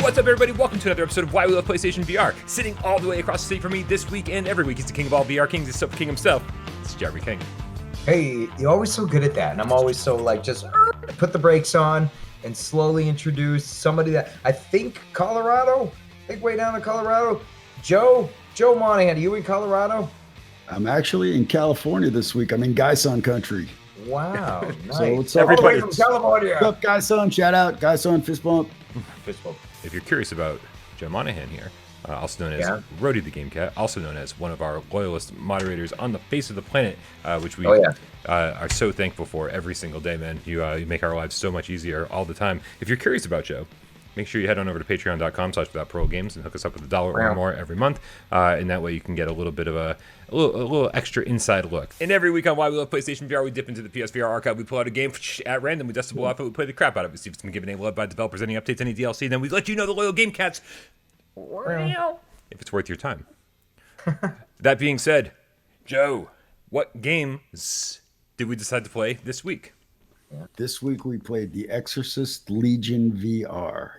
What's up, everybody? Welcome to another episode of Why We Love PlayStation VR. Sitting all the way across the state from me this week and every week, he's the king of all VR kings, the Super King himself. It's Jeremy King. Hey, you're always so good at that, and I'm always so like just put the brakes on and slowly introduce somebody that I think way down in Colorado. Joe Monahan, are you in Colorado? I'm actually in California this week. I'm in Guy-Son country. Wow, nice. So what's up? Everybody from California. What's up, Guy-Son? Shout out, Guy-Son, fist bump. Fist bump. If you're curious about Joe Monahan here, also known as Roadie the Gamecat, also known as one of our loyalist moderators on the face of the planet, which we are so thankful for every single day, man. You make our lives so much easier all the time. If you're curious about Joe, make sure you head on over to patreon.com/withoutparole games and hook us up with $1 or more every month. And that way you can get a little bit of a little extra inside look. And every week on Why We Love PlayStation VR, we dip into the PSVR archive, we pull out a game at random, we dust the ball off it, we play the crap out of it, see if it's been given a love by developers, any updates, any DLC, then we let you know, the loyal Game Cats, if it's worth your time. That being said, Joe, what games did we decide to play this week? This week we played the Exorcist Legion VR.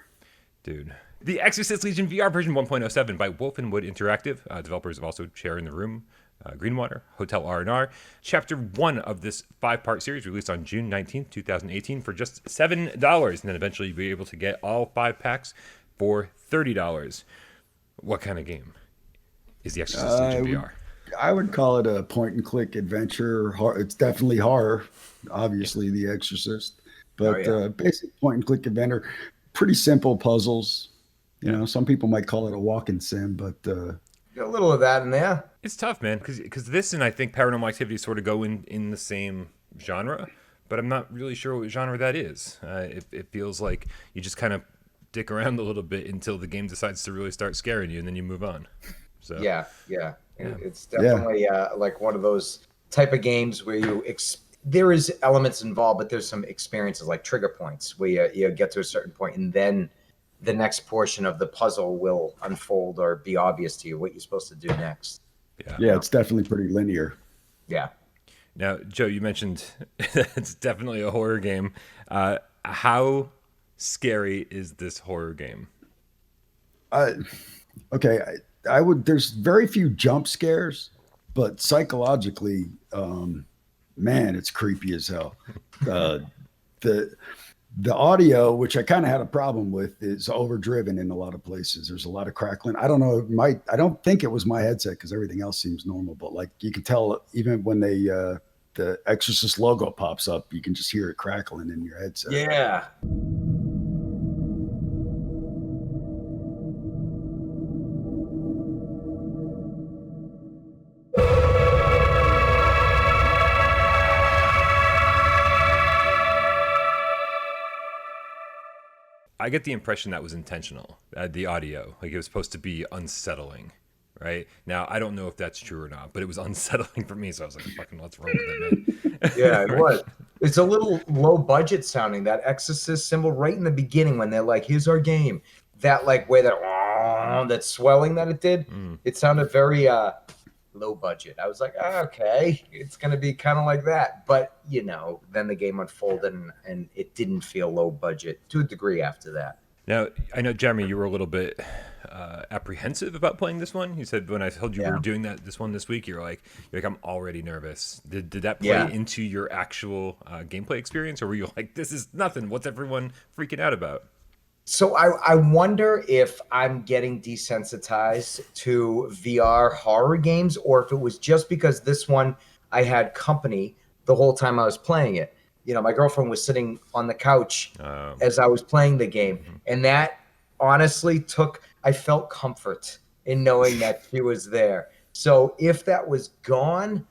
Dude. The Exorcist Legion VR version 1.07 by Wolf & Wood Interactive. Developers have also Chair in the Room, Greenwater, Hotel R&R. Chapter 1 of this 5-part series released on June 19th, 2018 for just $7. And then eventually you'll be able to get all 5 packs for $30. What kind of game is the Exorcist Legion VR? I would call it a point-and-click adventure. It's definitely horror, obviously, The Exorcist. But basic point-and-click adventure. Pretty simple puzzles. You know, some people might call it a walk-in sim, but... Got a little of that in there. It's tough, man, because this and I think Paranormal Activity sort of go in the same genre, but I'm not really sure what genre that is. It feels like you just kind of dick around a little bit until the game decides to really start scaring you, and then you move on. So Yeah. It's definitely like one of those type of games where there is elements involved, but there's some experiences like trigger points where you get to a certain point and then the next portion of the puzzle will unfold or be obvious to you what you're supposed to do next. Yeah, it's definitely pretty linear. Yeah. Now, Joe, you mentioned it's definitely a horror game. How scary is this horror game? Okay, I would. There's very few jump scares, but psychologically, man, it's creepy as hell. The audio, which I kind of had a problem with, is overdriven in a lot of places. There's a lot of crackling. I don't know. I don't think it was my headset because everything else seems normal. But like you can tell, even when the Exorcist logo pops up, you can just hear it crackling in your headset. Yeah. I get the impression that was intentional, the audio. Like it was supposed to be unsettling, right? Now, I don't know if that's true or not, but it was unsettling for me, so I was like, fucking let's roll with it, man. Yeah, it was. It's a little low budget sounding, that Exorcist symbol right in the beginning when they're like, here's our game. That like way that swelling that it did, it sounded very low budget. I was like, okay, it's going to be kind of like that. But, you know, then the game unfolded and it didn't feel low budget to a degree after that. Now, I know, Jeremy, you were a little bit apprehensive about playing this one. You said when I told you we were doing this one this week, you're like, I'm already nervous. Did that play into your actual gameplay experience? Or were you like, this is nothing. What's everyone freaking out about? So I wonder if I'm getting desensitized to VR horror games or if it was just because this one I had company the whole time I was playing it. You know, my girlfriend was sitting on the couch as I was playing the game. And that honestly I felt comfort in knowing that she was there. So if that was gone,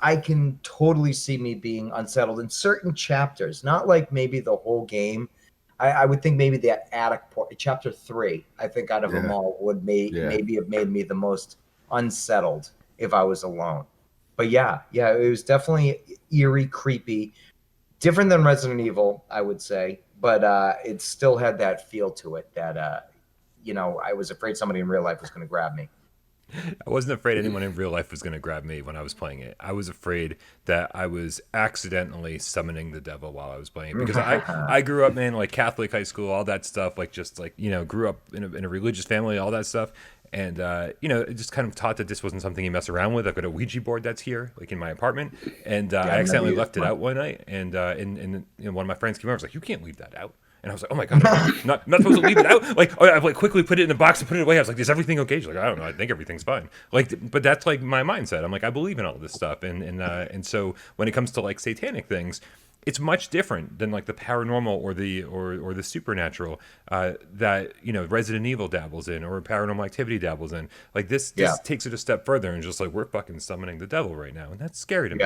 I can totally see me being unsettled in certain chapters, not like maybe the whole game. I would think maybe that attic part, chapter 3, I think out of them all would maybe have made me the most unsettled if I was alone. But yeah, it was definitely eerie, creepy, different than Resident Evil, I would say. But it still had that feel to it that, I was afraid somebody in real life was going to grab me. I wasn't afraid anyone in real life was going to grab me when I was playing it. I was afraid that I was accidentally summoning the devil while I was playing it, because I grew up, man, like Catholic high school, all that stuff, like just like, grew up in a religious family, all that stuff. And, it just kind of taught that this wasn't something you mess around with. I've got a Ouija board that's here, like in my apartment. And I accidentally left it out one night. And one of my friends came over and was like, you can't leave that out. And I was like, oh my God, I'm not supposed to leave it out? Like, I like quickly put it in the box and put it away. I was like, is everything okay? She's like, I don't know. I think everything's fine. Like, but that's like my mindset. I'm like, I believe in all this stuff. And so when it comes to like satanic things, it's much different than like the paranormal or the supernatural that Resident Evil dabbles in, or Paranormal Activity dabbles in. Like this takes it a step further and just like, we're fucking summoning the devil right now, and that's scary to me.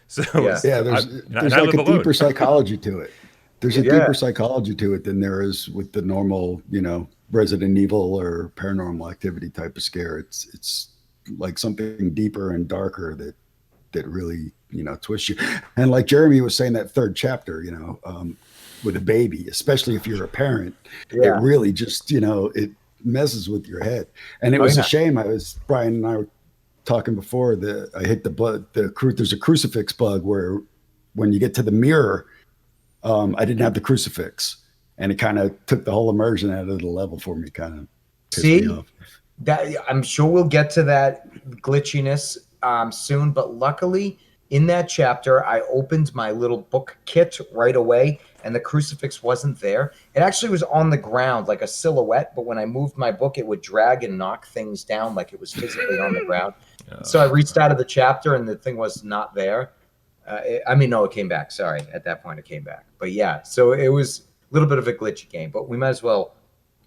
So there's like a deeper psychology to it. There's a deeper psychology to it than there is with the normal, Resident Evil or Paranormal Activity type of scare. It's like something deeper and darker that really, twists you. And like Jeremy was saying, that third chapter, with a baby, especially if you're a parent, it really just, it messes with your head. And it was a shame. Brian and I were talking before that I hit there's a crucifix bug where when you get to the mirror, I didn't have the crucifix, and it kind of took the whole immersion out of the level for me. Kind of pissed me off. That I'm sure we'll get to that glitchiness soon, but luckily in that chapter, I opened my little book kit right away, and the crucifix wasn't there. It actually was on the ground like a silhouette, but when I moved my book, it would drag and knock things down like it was physically on the ground. So I reached out of the chapter, and the thing was not there. No, it came back. Sorry. At that point, it came back. But yeah, so it was a little bit of a glitchy game, but we might as well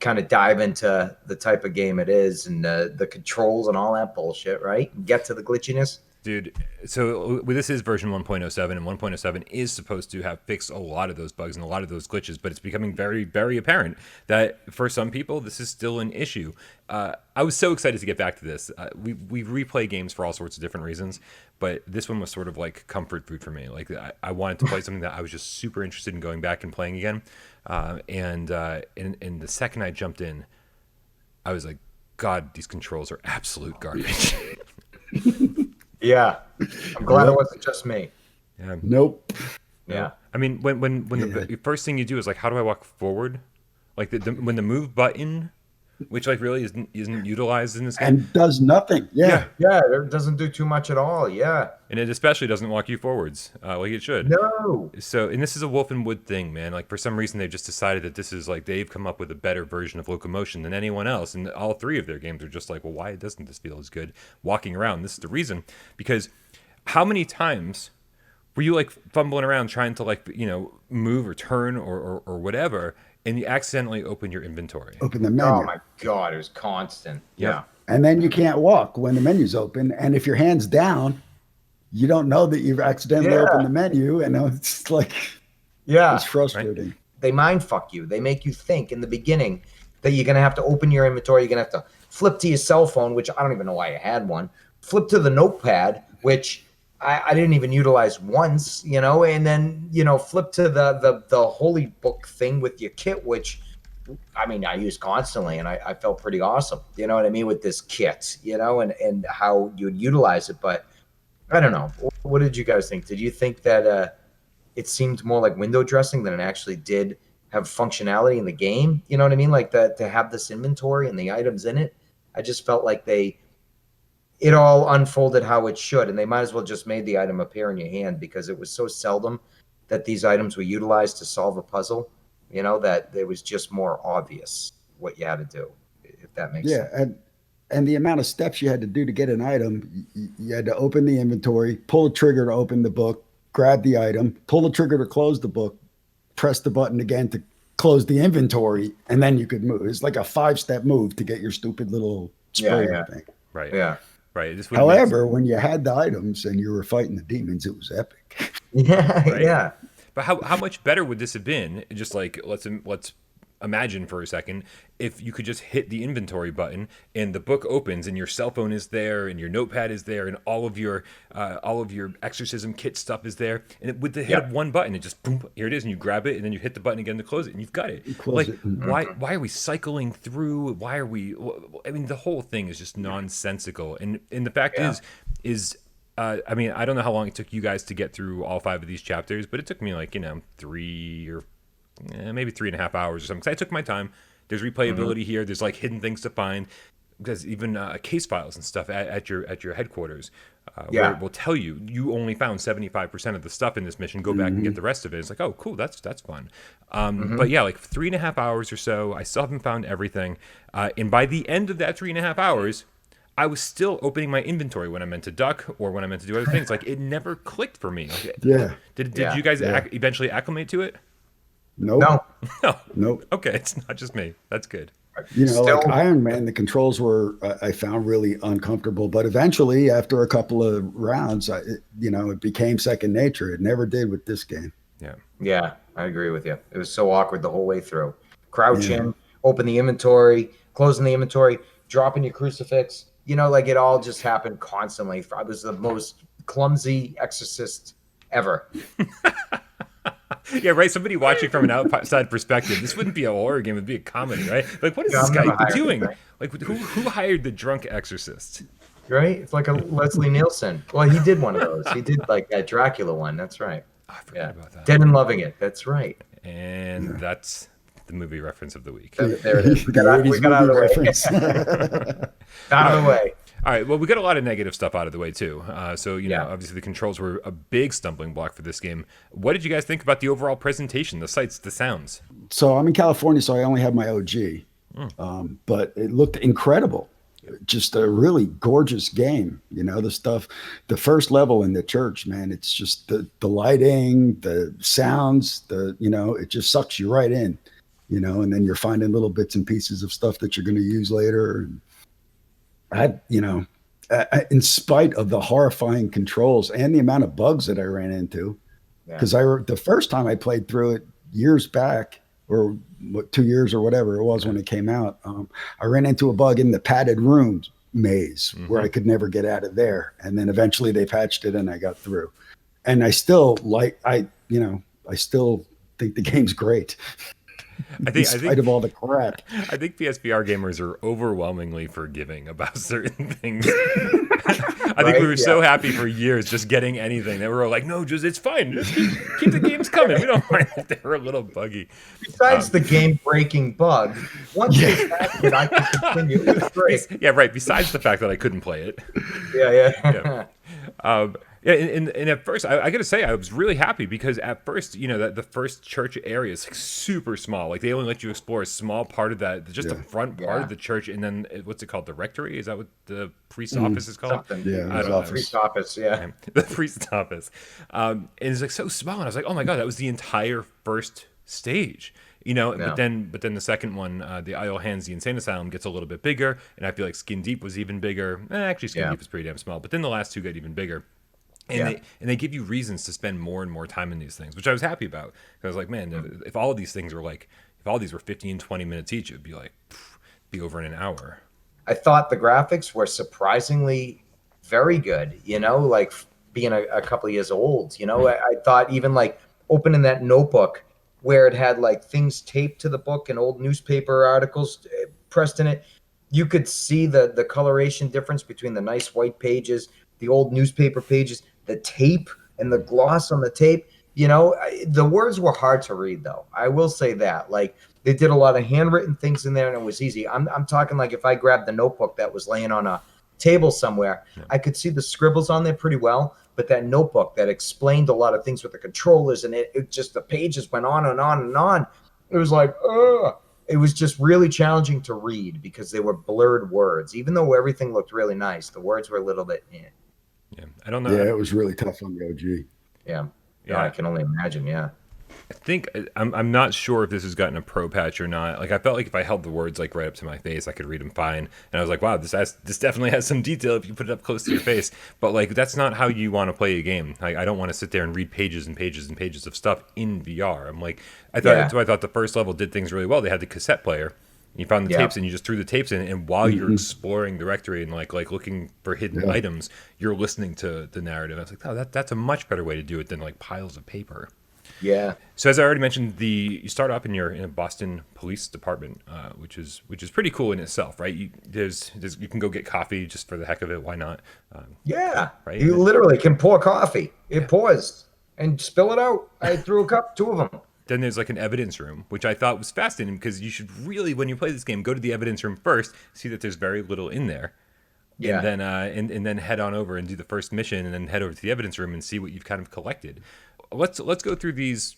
kind of dive into the type of game it is and the controls and all that bullshit, right? And get to the glitchiness. Dude, so this is version 1.07, and 1.07 is supposed to have fixed a lot of those bugs and a lot of those glitches, but it's becoming very, very apparent that for some people, this is still an issue. I was so excited to get back to this. We replay games for all sorts of different reasons, but this one was sort of like comfort food for me. Like I wanted to play something that I was just super interested in going back and playing again. And the second I jumped in, I was like, God, these controls are absolute garbage. Yeah, I'm glad it wasn't just me. Yeah. Nope. Yeah. I mean, when the first thing you do is like, how do I walk forward? Like when the move button, which like really isn't utilized in this game, and does nothing. Yeah, it doesn't do too much at all. Yeah, and it especially doesn't walk you forwards like it should. No. So, and this is a Wolf and Wood thing, man. Like for some reason, they've just decided that this is like they've come up with a better version of locomotion than anyone else, and all three of their games are just like, well, why doesn't this feel as good walking around? This is the reason, because how many times were you like fumbling around trying to like move or turn or whatever, and you accidentally open your inventory, open the menu? Oh my God, it was constant. Yeah. And then you can't walk when the menu's open, and if your hand's down, you don't know that you've accidentally opened the menu, and it's like, it's frustrating. Right? They mind fuck you. They make you think in the beginning that you're gonna have to open your inventory. You're gonna have to flip to your cell phone, which I don't even know why I had one. Flip to the notepad, which I didn't even utilize once, and then flip to the holy book thing with your kit, which I mean I use constantly, and I felt pretty awesome. You know what I mean with this kit, and how you'd utilize it, but. I don't know. What did you guys think? Did you think that it seemed more like window dressing than it actually did have functionality in the game? You know what I mean? Like that to have this inventory and the items in it. I just felt like it all unfolded how it should, and they might as well just made the item appear in your hand because it was so seldom that these items were utilized to solve a puzzle. That it was just more obvious what you had to do, if that makes sense. Yeah, and the amount of steps you had to do to get an item, you had to open the inventory, pull a trigger to open the book, grab the item, pull the trigger to close the book, press the button again to close the inventory, and then you could move. It's like a 5-step move to get your stupid little spray thing. Right. Yeah. Right. However, when you had the items and you were fighting the demons, it was epic. Yeah. Right? Yeah. But how much better would this have been? Just like let's imagine for a second if you could just hit the inventory button and the book opens and your cell phone is there and your notepad is there and all of your exorcism kit stuff is there, and with the hit of one button, it just boom, here it is, and you grab it and then you hit the button again to close it and you've got it. Like, why are we cycling through? Why are we? I mean, the whole thing is just nonsensical. And the fact is. I mean, I don't know how long it took you guys to get through all 5 of these chapters, but it took me like, 3 or maybe 3.5 hours or something. Because I took my time. There's replayability here. There's like hidden things to find. Because even case files and stuff at your headquarters, where it will tell you only found 75% of the stuff in this mission. Go back and get the rest of it. It's like, oh, cool, that's fun. But yeah, like 3.5 hours or so. I still haven't found everything. And by the end of that 3.5 hours, I was still opening my inventory when I meant to duck or when I meant to do other things. Like, it never clicked for me. Like, Did you guys eventually acclimate to it? Nope. No. Nope. Okay, it's not just me. That's good. Like Iron Man, the controls were, I found really uncomfortable. But eventually, after a couple of rounds, it became second nature. It never did with this game. Yeah, I agree with you. It was so awkward the whole way through. Crouching, open the inventory, closing the inventory, dropping your crucifix. Like it all just happened constantly. I was the most clumsy exorcist ever. Yeah, right. Somebody watching from an outside perspective, this wouldn't be a horror game; it'd be a comedy, right? Like, what is this guy doing? Like, who hired the drunk exorcist? Right? It's like a Leslie Nielsen. Well, he did one of those. He did like that Dracula one. That's right. Oh, I forgot about that. Dead and Loving It. That's right. And that's the movie reference of the week. There it is. We got out of the way. Out of the way. All right. Well, we got a lot of negative stuff out of the way too. So obviously the controls were a big stumbling block for this game. What did you guys think about the overall presentation, the sights, the sounds? So I'm in California, so I only have my OG, but it looked incredible. Just a really gorgeous game. The first level in the church, man. It's just the lighting, the sounds, it just sucks you right in. And then you're finding little bits and pieces of stuff that you're going to use later. And in spite of the horrifying controls and the amount of bugs that I ran into, because the first time I played through it years back, or 2 years or whatever it was when it came out, I ran into a bug in the padded rooms maze where I could never get out of there. And then eventually they patched it and I got through. And I still still think the game's great. I think of all the crap. I think PSVR gamers are overwhelmingly forgiving about certain things. I think we were so happy for years just getting anything that we were like, no, just it's fine. Just keep the games coming. We don't mind if they were a little buggy. Besides the game-breaking bug, once it's active, I can continue. It was great. Yeah, right. Besides the fact that I couldn't play it. Yeah. And at first, I got to say, I was really happy because at first, the first church area is like super small. Like they only let you explore a small part of that, just the front part of the church, and then what's it called? The rectory? Is that what the priest's office is called? Something. Yeah, I don't know. Priest's office. Yeah, the priest's office. And it's like so small, and I was like, oh my god, that was the entire first stage. But then the second one, the Isle Hands, the Insane Asylum, gets a little bit bigger, and I feel like Skin Deep was even bigger. Actually, Skin Deep was pretty damn small, but then the last two got even bigger. And they give you reasons to spend more and more time in these things, which I was happy about. I was like, man, if all of these things were if all these were 15, 20 minutes each, it would be be over in an hour. I thought the graphics were surprisingly very good, like being a couple of years old, I thought even like opening that notebook where it had like things taped to the book and old newspaper articles pressed in it, you could see the coloration difference between the nice white pages, the old newspaper pages, the tape and the gloss on the tape. The words were hard to read though. I will say that. Like they did a lot of handwritten things in there and it was easy. I'm talking like if I grabbed the notebook that was laying on a table somewhere, I could see the scribbles on there pretty well. But that notebook that explained a lot of things with the controllers and it just, the pages went on and on and on. It was like, it was just really challenging to read because they were blurred words. Even though everything looked really nice, the words were a little bit, Yeah, I don't know. Yeah, it was really tough on the OG. Yeah, I can only imagine. Yeah. I think I'm not sure if this has gotten a pro patch or not. Like I felt like if I held the words like right up to my face, I could read them fine. And I was like, wow, this definitely has some detail if you put it up close to your face. But like that's not how you want to play a game. Like I don't want to sit there and read pages and pages and pages of stuff in VR. I'm like, I thought the first level did things really well. They had the cassette player. You found the tapes and you just threw the tapes in, and while you're exploring the directory and like looking for hidden items, you're listening to the narrative. I was like, oh, that's a much better way to do it than like piles of paper. Yeah. So as I already mentioned, you start off in a Boston Police Department, which is pretty cool in itself, right? You can go get coffee just for the heck of it. Why not? Right. You literally can pour coffee. It pours and spill it out. I threw two of them. Then there's like an evidence room, which I thought was fascinating because you should really, when you play this game, go to the evidence room first, see that there's very little in there. Yeah. And then and then head on over and do the first mission, and then head over to the evidence room and see what you've kind of collected. Let's go through these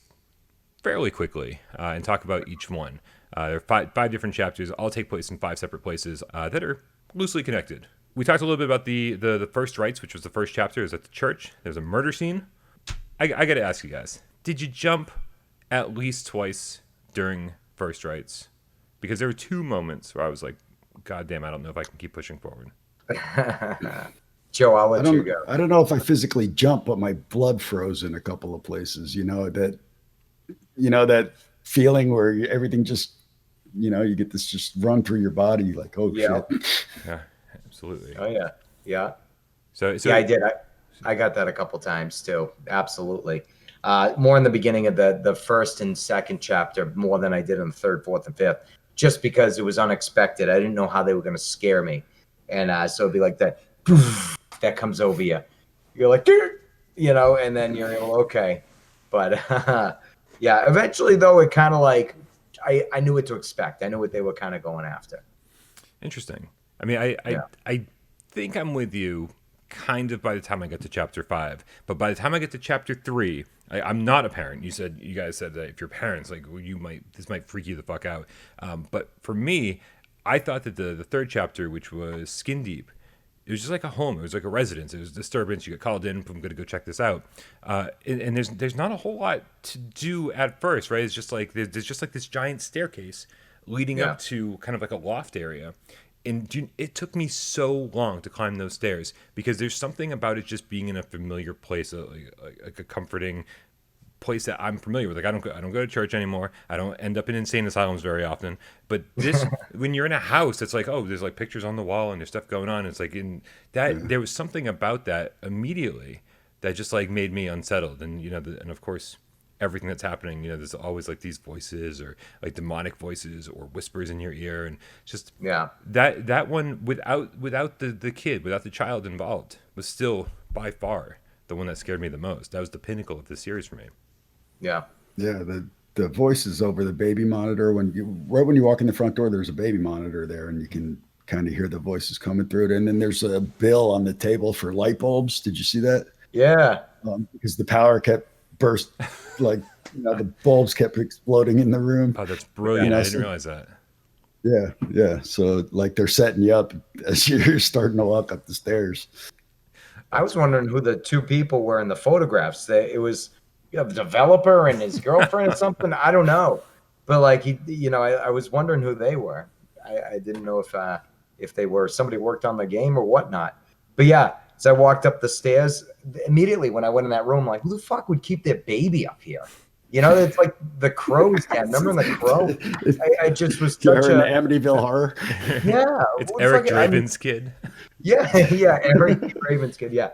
fairly quickly and talk about each one. There are five different chapters. All take place in 5 separate places that are loosely connected. We talked a little bit about the first rites, which was the first chapter. Is at the church. There's a murder scene. I got to ask you guys: did you jump at least twice during first rites? Because there were 2 moments where I was like, God damn, I don't know if I can keep pushing forward. Joe, I'll let you go. I don't know if I physically jumped, but my blood froze in a couple of places. That feeling where everything just, you get this just run through your body like, oh shit. Yeah, absolutely. Oh yeah. Yeah. So yeah, I did. I got that a couple times too. Absolutely. More in the beginning of the first and second chapter, more than I did in the third, fourth, and fifth, just because it was unexpected. I didn't know how they were going to scare me. And so it'd be like that, that comes over you. You're like, and then you're okay. But yeah, eventually though, it kind of like, I knew what to expect. I knew what they were kind of going after. Interesting. I mean, I think I'm with you kind of by the time I get to chapter 5, but by the time I get to chapter 3, I'm not a parent. You guys said that if you're parents, like this might freak you the fuck out. But for me, I thought that the third chapter, which was Skin Deep, it was just like a home. It was like a residence. It was a disturbance. You get called in. I'm going to go check this out. And there's not a whole lot to do at first, right? It's just like there's just like this giant staircase leading up to kind of like a loft area. And it took me so long to climb those stairs because there's something about it just being in a familiar place, like a comforting place that I'm familiar with. Like I don't go to church anymore. I don't end up in insane asylums very often. But this, when you're in a house, it's like, oh, there's like pictures on the wall and there's stuff going on. It's like there was something about that immediately that just like made me unsettled. And and of course, everything that's happening, there's always like these voices or like demonic voices or whispers in your ear, and just that one without the kid, without the child involved, was still by far the one that scared me the most. That was the pinnacle of the series for me. Yeah. The voices over the baby monitor, when you walk in the front door, there's a baby monitor there, and you can kind of hear the voices coming through it. And then there's a bill on the table for light bulbs. Did you see that? Yeah. Because the power kept burst, like the bulbs kept exploding in the room. Oh, that's brilliant! I didn't realize that. Yeah. So like they're setting you up as you're starting to walk up the stairs. I was wondering who the 2 people were in the photographs. It was the developer and his girlfriend or something. I don't know, but like I was wondering who they were. I didn't know if they were somebody worked on the game or whatnot. But yeah. So I walked up the stairs immediately when I went in that room. Like, who the fuck would keep their baby up here? It's like the Crow's den. Remember in the Crow? I just was such an Amityville Horror. Yeah, it's Eric Draven's kid. Yeah, Eric Draven's kid. Yeah,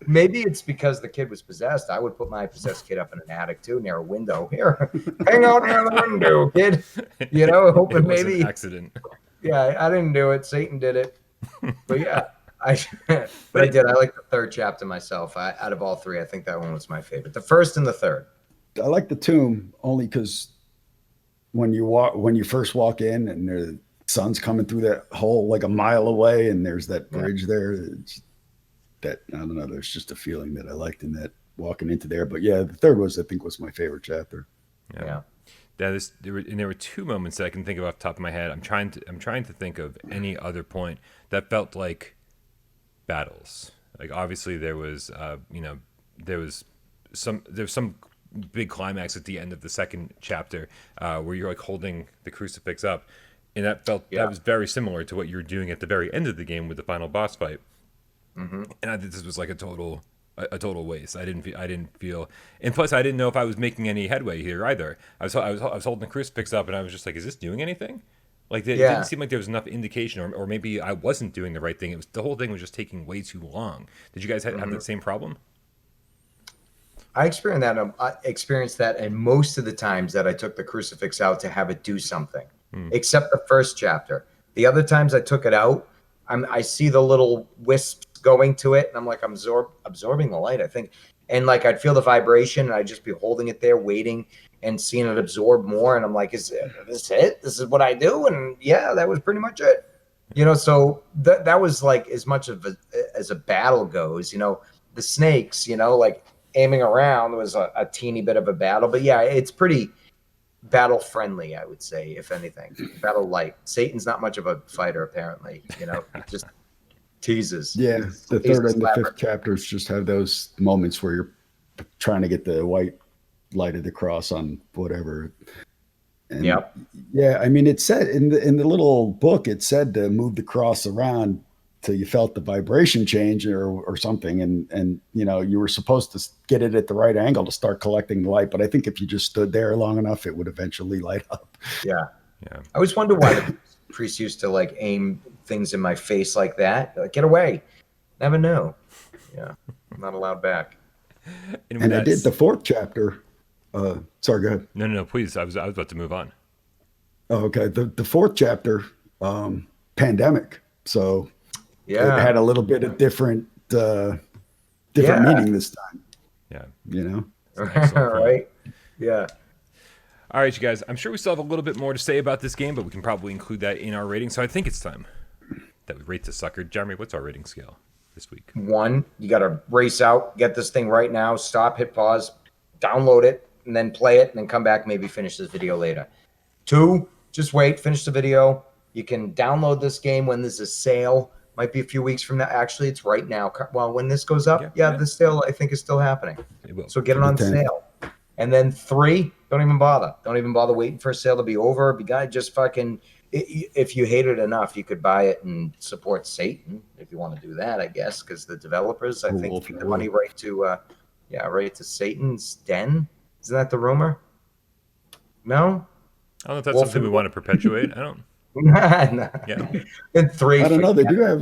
maybe it's because the kid was possessed. I would put my possessed kid up in an attic too, near a window. Here, hang out near the window, kid. Hoping maybe an accident. Yeah, I didn't do it. Satan did it. But yeah. But I did. I like the third chapter myself. Out of all 3, I think that one was my favorite. The first and the third. I like the tomb only because when you first walk in and the sun's coming through that hole like a mile away, and there's that bridge there. I don't know. There's just a feeling that I liked in that walking into there. But yeah, the third I think was my favorite chapter. Yeah. There were 2 moments that I can think of off the top of my head. I'm trying to think of any other point that felt like battles. Like obviously there was some big climax at the end of the second chapter, where you're like holding the crucifix up, and that was very similar to what you were doing at the very end of the game with the final boss fight. And I think this was like a total waste. I didn't feel, and plus I didn't know if I was making any headway here either. I was holding the crucifix up, and I was just like, is this doing anything? Like it didn't seem like there was enough indication, or maybe I wasn't doing the right thing. The whole thing was just taking way too long. Did you guys have that same problem? I experienced that, and most of the times that I took the crucifix out to have it do something, except the first chapter. The other times I took it out, I see the little wisps going to it, and I'm like, I'm absorbing the light, I think. And like I'd feel the vibration, and I'd just be holding it there, waiting and seeing it absorb more. And I'm like, is this it? This is what I do? And yeah, that was pretty much it. So that was like as much of as a battle goes. The snakes, like aiming around was a teeny bit of a battle. But yeah, it's pretty battle friendly, I would say, if anything. Battle light. Satan's not much of a fighter, apparently. Just teases. Yeah, the third and the fifth chapters just have those moments where you're trying to get the white light of the cross on whatever. And yeah, I mean, it said in the little book, it said to move the cross around till you felt the vibration change or something, and you were supposed to get it at the right angle to start collecting the light. But I think if you just stood there long enough, it would eventually light up. Yeah. I always wonder why the priests used to like aim things in my face like that. Like, get away. Never know. Yeah, I'm not allowed back. And I did the fourth chapter. Sorry, go ahead. No, please. I was about to move on. Oh, okay. The fourth chapter, pandemic. So it had a little bit of different meaning this time. Yeah. Right. Yeah. All right, you guys. I'm sure we still have a little bit more to say about this game, but we can probably include that in our rating. So I think it's time that we rate this sucker. Jeremy, what's our rating scale this week? 1, you got to race out, get this thing right now, stop, hit pause, download it, and then play it, and then come back, maybe finish this video later. 2, just wait, finish the video. You can download this game when there's a sale. Might be a few weeks from now. Actually, it's right now. Well, when this goes up, the sale, I think, is still happening. It will. So get it on sale. And then 3, don't even bother. Don't even bother waiting for a sale to be over. Just fucking, if you hate it enough, you could buy it and support Satan if you want to do that, I guess, because the developers, I think, give the money right to Satan's den. Isn't that the rumor? No? I don't know if that's something we want to perpetuate. I don't. No. Yeah. And 3. I don't know. They do have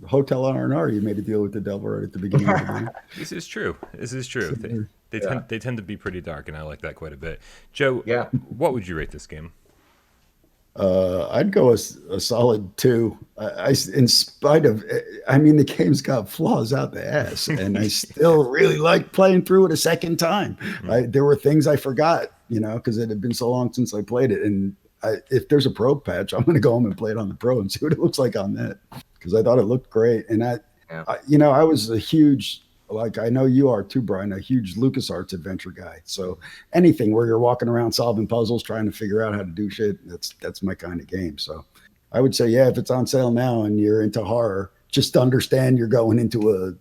Hotel R&R. You made a deal with the devil right at the beginning of the game. This is true. They tend to be pretty dark, and I like that quite a bit. Joe, what would you rate this game? I'd go a solid 2. In spite of, the game's got flaws out the ass, and I still really like playing through it a second time. There were things I forgot, because it had been so long since I played it. And if there's a pro patch, I'm going to go home and play it on the pro and see what it looks like on that, because I thought it looked great. And I was a huge, like I know you are too, Brian, a huge LucasArts adventure guy. So anything where you're walking around solving puzzles, trying to figure out how to do shit, that's my kind of game. So I would say, if it's on sale now and you're into horror, just understand you're going into a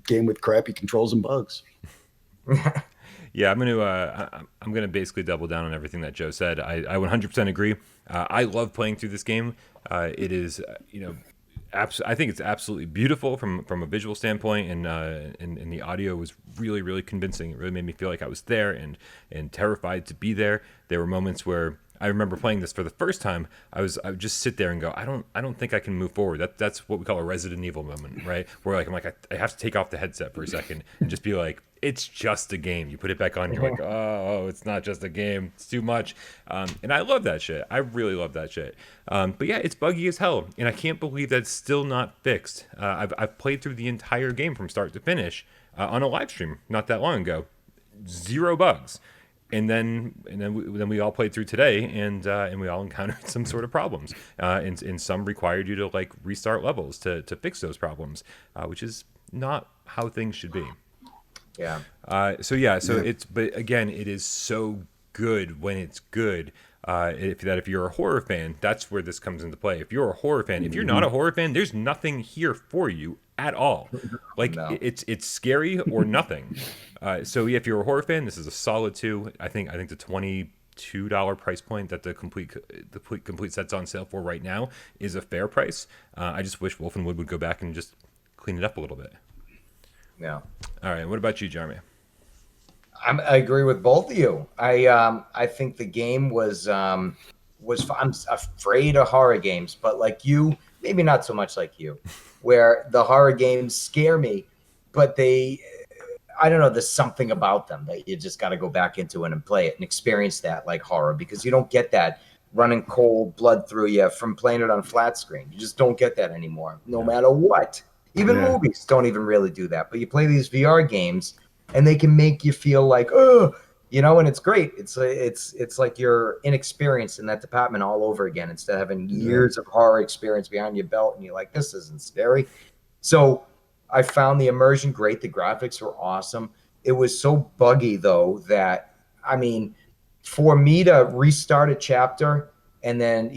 game with crappy controls and bugs. Yeah, I'm gonna basically double down on everything that Joe said. I 100% agree. I love playing through this game. It is, I think it's absolutely beautiful from a visual standpoint, and the audio was really, really convincing. It really made me feel like I was there and terrified to be there. There were moments where I remember playing this for the first time. I would just sit there and go, I don't think I can move forward. That's what we call a Resident Evil moment, right? Where I have to take off the headset for a second and just be like, it's just a game. You put it back on, you're like, oh, it's not just a game. It's too much. And I love that shit. I really love that shit. But yeah, it's buggy as hell, and I can't believe that's still not fixed. I've played through the entire game from start to finish on a live stream not that long ago. 0 bugs. And then we all played through today, and we all encountered some sort of problems, and some required you to like restart levels to fix those problems, which is not how things should be. Yeah. But again, it is so good when it's good. If you're a horror fan, that's where this comes into play. If you're a horror fan, if you're not a horror fan, there's nothing here for you at all. Like No. it's scary or nothing. So if you're a horror fan, this is a solid 2. I think the $22 price point that the complete set's on sale for right now is a fair price. I just wish Wolf and Wood would go back and just clean it up a little bit. Yeah. All right. What about you, Jeremy? I agree with both of you. I think the game was I'm afraid of horror games, but like you, maybe not so much like you, where the horror games scare me, but I don't know, there's something about them that you just got to go back into it and play it and experience that like horror, because you don't get that running cold blood through you from playing it on flat screen. You just don't get that anymore, no matter what. Even movies don't even really do that. But you play these VR games, and they can make you feel like, oh, and it's great. It's like you're inexperienced in that department all over again, instead of having years of horror experience behind your belt, and you're like, this isn't scary. So I found the immersion great. The graphics were awesome. It was so buggy, though, that, I mean, for me to restart a chapter and then,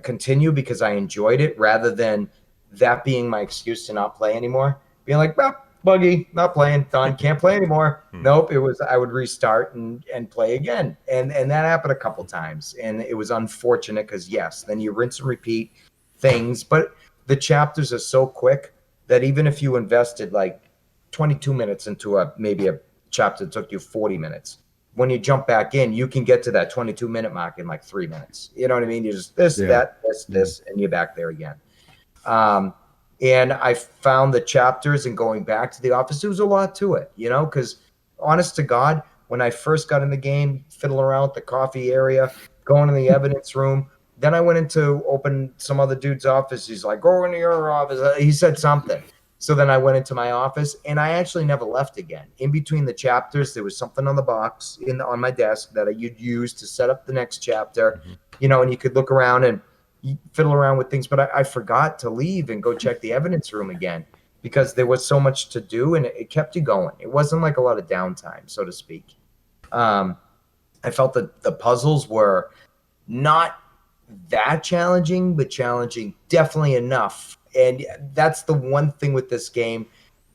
continue because I enjoyed it, rather than that being my excuse to not play anymore, being like, well, buggy, not playing, done, can't play anymore. Nope, I would restart and play again. And that happened a couple times. And it was unfortunate because, yes, then you rinse and repeat things. But the chapters are so quick that even if you invested like 22 minutes into maybe a chapter that took you 40 minutes, when you jump back in, you can get to that 22-minute mark in like 3 minutes. You know what I mean? You just this, and you're back there again. And I found the chapters and going back to the office, there was a lot to it, because honest to God, when I first got in the game, fiddling around with the coffee area, going in the evidence room, then I went into open some other dude's office. He's like, go into your office. He said something. So then I went into my office, and I actually never left again. In between the chapters, there was something on the box on my desk that you'd use to set up the next chapter, and you could look around and fiddle around with things. But I forgot to leave and go check the evidence room again, because there was so much to do, and it kept you going. It wasn't like a lot of downtime, so to speak. I felt that the puzzles were not that challenging, but challenging definitely enough. And that's the one thing with this game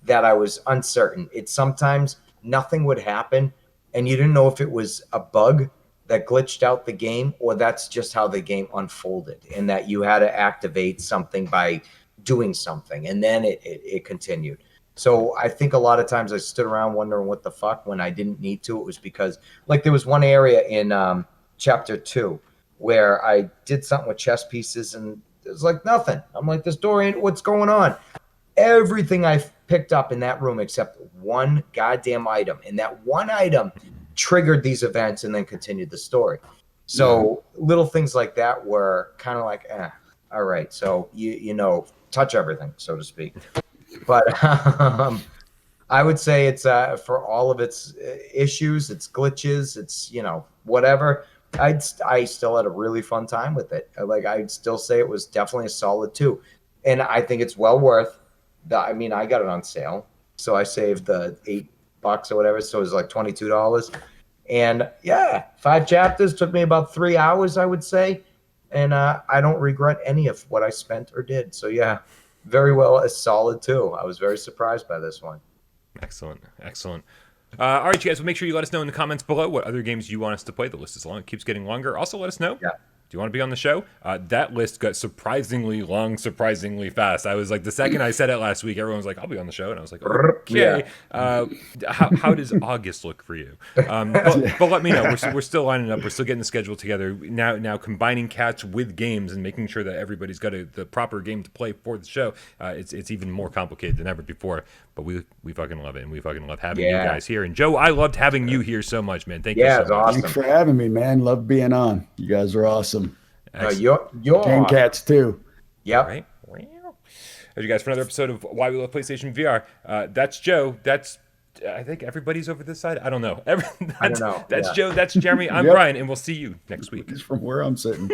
that I was uncertain. It's sometimes nothing would happen, and you didn't know if it was a bug that glitched out the game, or that's just how the game unfolded, and that you had to activate something by doing something, and then it continued. So I think a lot of times I stood around wondering what the fuck when I didn't need to. It was because, like, there was one area in chapter 2 where I did something with chess pieces, and it was like nothing. I'm like, this door ain't, what's going on? Everything I picked up in that room except one goddamn item, and that one item triggered these events and then continued the story. So little things like that were kind of like, all right. So touch everything, so to speak. But I would say it's for all of its issues, its glitches, its whatever. I still had a really fun time with it. Like, I'd still say it was definitely a solid 2, and I think it's well worth. I got it on sale, so I saved the $8 or whatever, so it was like $22. And 5 chapters took me about 3 hours, I would say, and I don't regret any of what I spent or did. So very well, a solid 2. I was very surprised by this one. Excellent. All right, you guys, well, make sure you let us know in the comments below what other games you want us to play. The list is long. It keeps getting longer. Also, let us know. Yeah. Do you want to be on the show? That list got surprisingly long, surprisingly fast. I was like, the second I said it last week, everyone was like, I'll be on the show. And I was like, okay. Yeah. How does August look for you? But let me know. We're still lining up. We're still getting the schedule together. Now combining cats with games and making sure that everybody's got the proper game to play for the show. It's even more complicated than ever before. But we fucking love it. And we fucking love having you guys here. And Joe, I loved having you here so much, man. Thank you so much. Awesome. Thanks for having me, man. Love being on. You guys are awesome. You're Gamecats too. Yep. Right. Thank you guys for another episode of Why We Love PlayStation VR. That's Joe. I think everybody's over this side. I don't know. I don't know. That's Joe. That's Jeremy. I'm Brian, and we'll see you next week. It's from where I'm sitting.